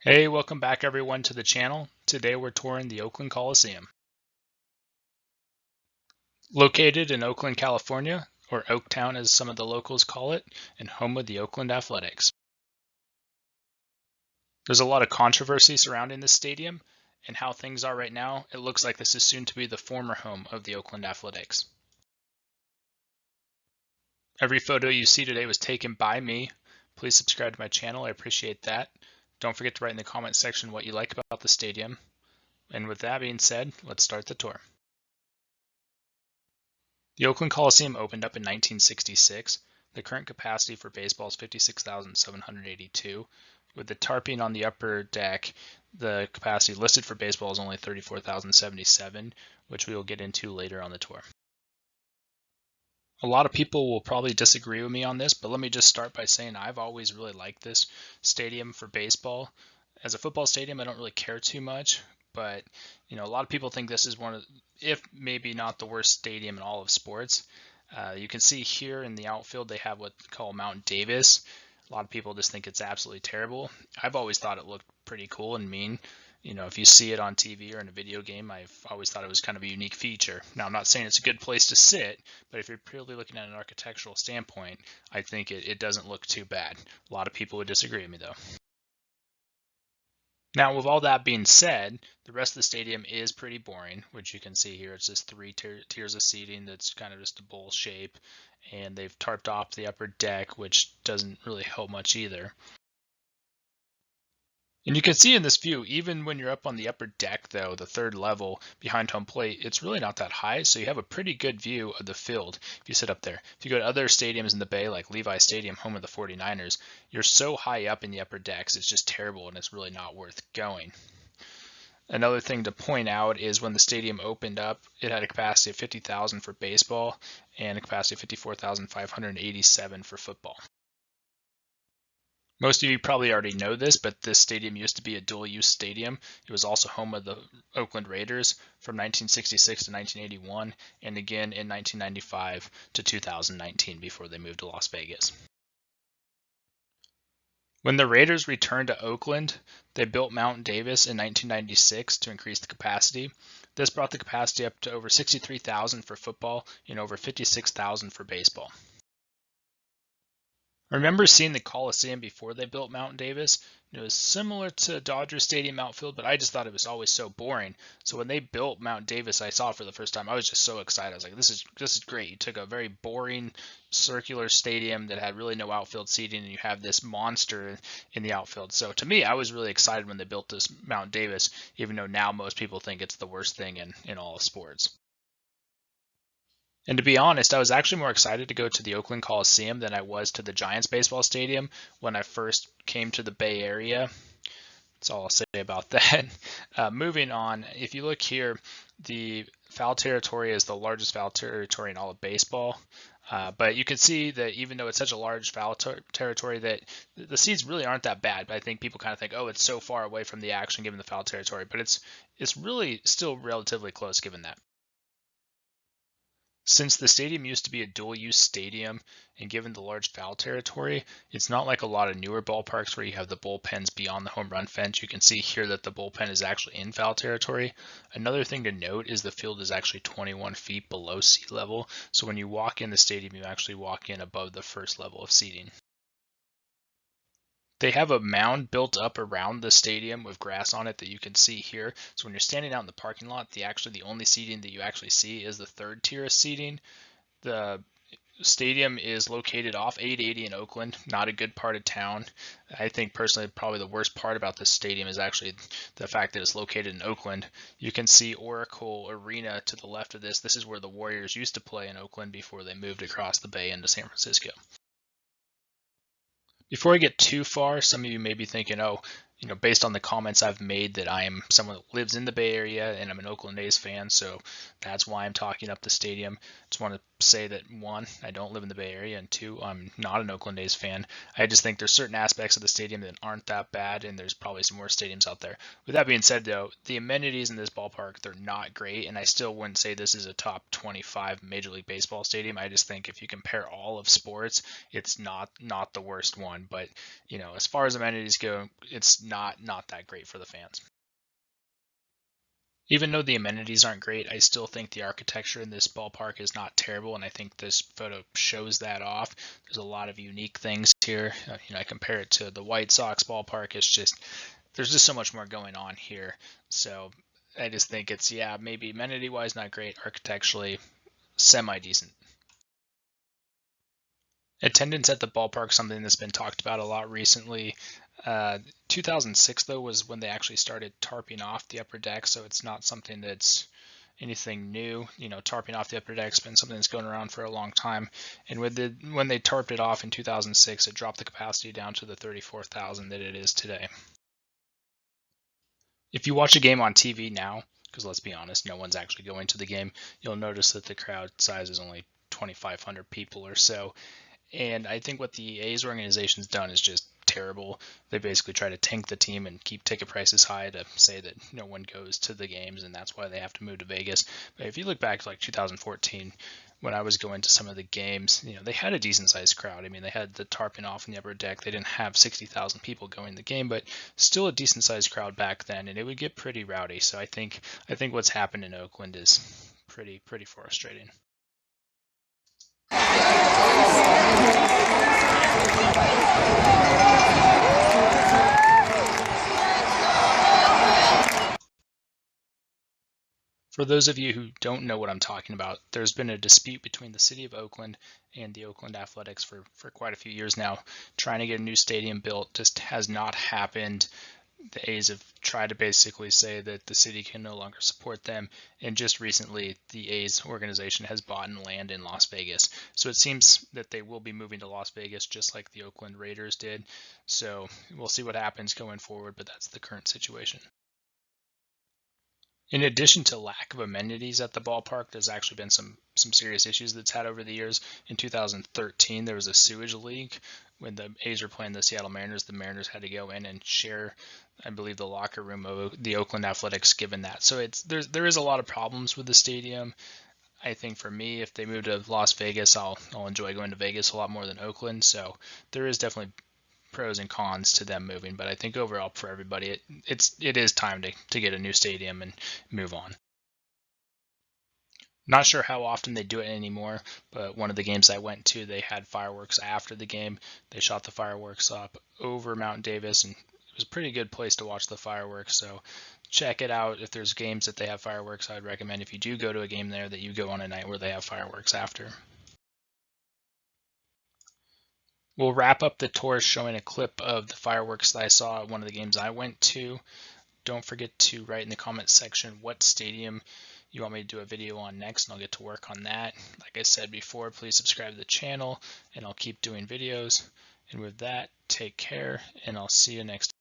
Hey, welcome back everyone to the channel. Today we're touring the Oakland Coliseum. Located in Oakland, California, or Oaktown as some of the locals call it, and home of the Oakland Athletics. There's a lot of controversy surrounding this stadium, and how things are right now, it looks like this is soon to be the former home of the Oakland Athletics. Every photo you see today was taken by me. Please subscribe to my channel, I appreciate that. Don't forget to write in the comment section what you like about the stadium. And with that being said, let's start the tour. The Oakland Coliseum opened up in 1966. The current capacity for baseball is 56,782. With the tarping on the upper deck, the capacity listed for baseball is only 34,077, which we will get into later on the tour. A lot of people will probably disagree with me on this, but let me just start by saying I've always really liked this stadium for baseball. As a football stadium, I don't really care too much, but a lot of people think this is one of, if maybe not the worst stadium in all of sports. You can see here in the outfield they have what they call Mount Davis. A lot of people just think it's absolutely terrible. I've always thought it looked pretty cool and mean. If you see it on TV or in a video game, I've always thought it was kind of a unique feature. Now, I'm not saying it's a good place to sit, but if you're purely looking at an architectural standpoint, I think it doesn't look too bad. A lot of people would disagree with me, though. Now, with all that being said, the rest of the stadium is pretty boring, which you can see here. It's just three tiers of seating that's kind of just a bowl shape, and they've tarped off the upper deck, which doesn't really help much either. And you can see in this view, even when you're up on the upper deck, though, the third level behind home plate, it's really not that high, so you have a pretty good view of the field if you sit up there. If you go to other stadiums in the Bay, like Levi Stadium, home of the 49ers, you're so high up in the upper decks, it's just terrible, and it's really not worth going. Another thing to point out is when the stadium opened up, it had a capacity of 50,000 for baseball and a capacity of 54,587 for football. Most of you probably already know this, but this stadium used to be a dual-use stadium. It was also home of the Oakland Raiders from 1966 to 1981, and again in 1995 to 2019 before they moved to Las Vegas. When the Raiders returned to Oakland, they built Mount Davis in 1996 to increase the capacity. This brought the capacity up to over 63,000 for football and over 56,000 for baseball. I remember seeing the Coliseum before they built Mount Davis. It was similar to Dodger Stadium outfield, but I just thought it was always so boring. So when they built Mount Davis, I saw it for the first time. I was just so excited. I was like, this is great. You took a very boring circular stadium that had really no outfield seating, and you have this monster in the outfield. So to me, I was really excited when they built this Mount Davis, even though now most people think it's the worst thing in all of sports. And to be honest, I was actually more excited to go to the Oakland Coliseum than I was to the Giants baseball stadium when I first came to the Bay Area. That's all I'll say about that. Moving on, if you look here, the foul territory is the largest foul territory in all of baseball. But you can see that even though it's such a large foul territory, that the seats really aren't that bad. But I think people kind of think, oh, it's so far away from the action given the foul territory. But it's really still relatively close given that. Since the stadium used to be a dual-use stadium, and given the large foul territory, it's not like a lot of newer ballparks where you have the bullpens beyond the home run fence. You can see here that the bullpen is actually in foul territory. Another thing to note is the field is actually 21 feet below sea level, so when you walk in the stadium, you actually walk in above the first level of seating. They have a mound built up around the stadium with grass on it that you can see here. So when you're standing out in the parking lot, the only seating that you actually see is the third tier of seating. The stadium is located off 880 in Oakland, not a good part of town. I think personally probably the worst part about this stadium is actually the fact that it's located in Oakland. You can see Oracle Arena to the left of this. This is where the Warriors used to play in Oakland before they moved across the bay into San Francisco. Before I get too far, some of you may be thinking, oh, based on the comments I've made that I am someone that lives in the Bay Area and I'm an Oakland A's fan, so that's why I'm talking up the stadium. Just want to say that one, I don't live in the Bay Area, and two, I'm not an Oakland A's fan. I just think there's certain aspects of the stadium that aren't that bad, and there's probably some worse stadiums out there. With that being said, though, the amenities in this ballpark, they're not great, and I still wouldn't say this is a top 25 Major League Baseball stadium. I just think if you compare all of sports, it's not the worst one. But as far as amenities go, it's not that great for the fans. Even though the amenities aren't great, I still think the architecture in this ballpark is not terrible, and I think this photo shows that off. There's a lot of unique things here. I compare it to the White Sox ballpark. There's just so much more going on here. So I just think it's, maybe amenity-wise not great, architecturally semi-decent. Attendance at the ballpark, something that's been talked about a lot recently. 2006, though, was when they actually started tarping off the upper deck, so it's not something that's anything new. Tarping off the upper deck's been something that's going around for a long time. And when they tarped it off in 2006, it dropped the capacity down to the 34,000 that it is today. If you watch a game on TV now, because let's be honest, no one's actually going to the game, you'll notice that the crowd size is only 2,500 people or so. And I think what the A's organization's done is just terrible. They basically try to tank the team and keep ticket prices high to say that no one goes to the games, and that's why they have to move to Vegas. But if you look back to like 2014, when I was going to some of the games, they had a decent-sized crowd. I mean, they had the tarping off in the upper deck. They didn't have 60,000 people going to the game, but still a decent-sized crowd back then, and it would get pretty rowdy. So I think what's happened in Oakland is pretty frustrating. For those of you who don't know what I'm talking about, there's been a dispute between the city of Oakland and the Oakland Athletics for quite a few years now, trying to get a new stadium built. Just has not happened. The A's have tried to basically say that the city can no longer support them, and just recently the A's organization has bought land in Las Vegas. So it seems that they will be moving to Las Vegas just like the Oakland Raiders did. So we'll see what happens going forward, but that's the current situation. In addition to lack of amenities at the ballpark, there's actually been some serious issues that's had over the years. In 2013, there was a sewage leak when the A's were playing the Seattle Mariners. The Mariners had to go in and share, I believe, the locker room of the Oakland Athletics, given that. So there is a lot of problems with the stadium. I think for me, if they move to Las Vegas, I'll enjoy going to Vegas a lot more than Oakland. So there is definitely pros and cons to them moving, but I think overall for everybody, it is time to get a new stadium and move on. Not sure how often they do it anymore, but one of the games I went to, they had fireworks after the game. They shot the fireworks up over Mount Davis, and it was a pretty good place to watch the fireworks. So check it out. If there's games that they have fireworks, I'd recommend if you do go to a game there that you go on a night where they have fireworks after. We'll wrap up the tour showing a clip of the fireworks that I saw at one of the games I went to. Don't forget to write in the comments section what stadium you want me to do a video on next, and I'll get to work on that. Like I said before, please subscribe to the channel, and I'll keep doing videos. And with that, take care, and I'll see you next time.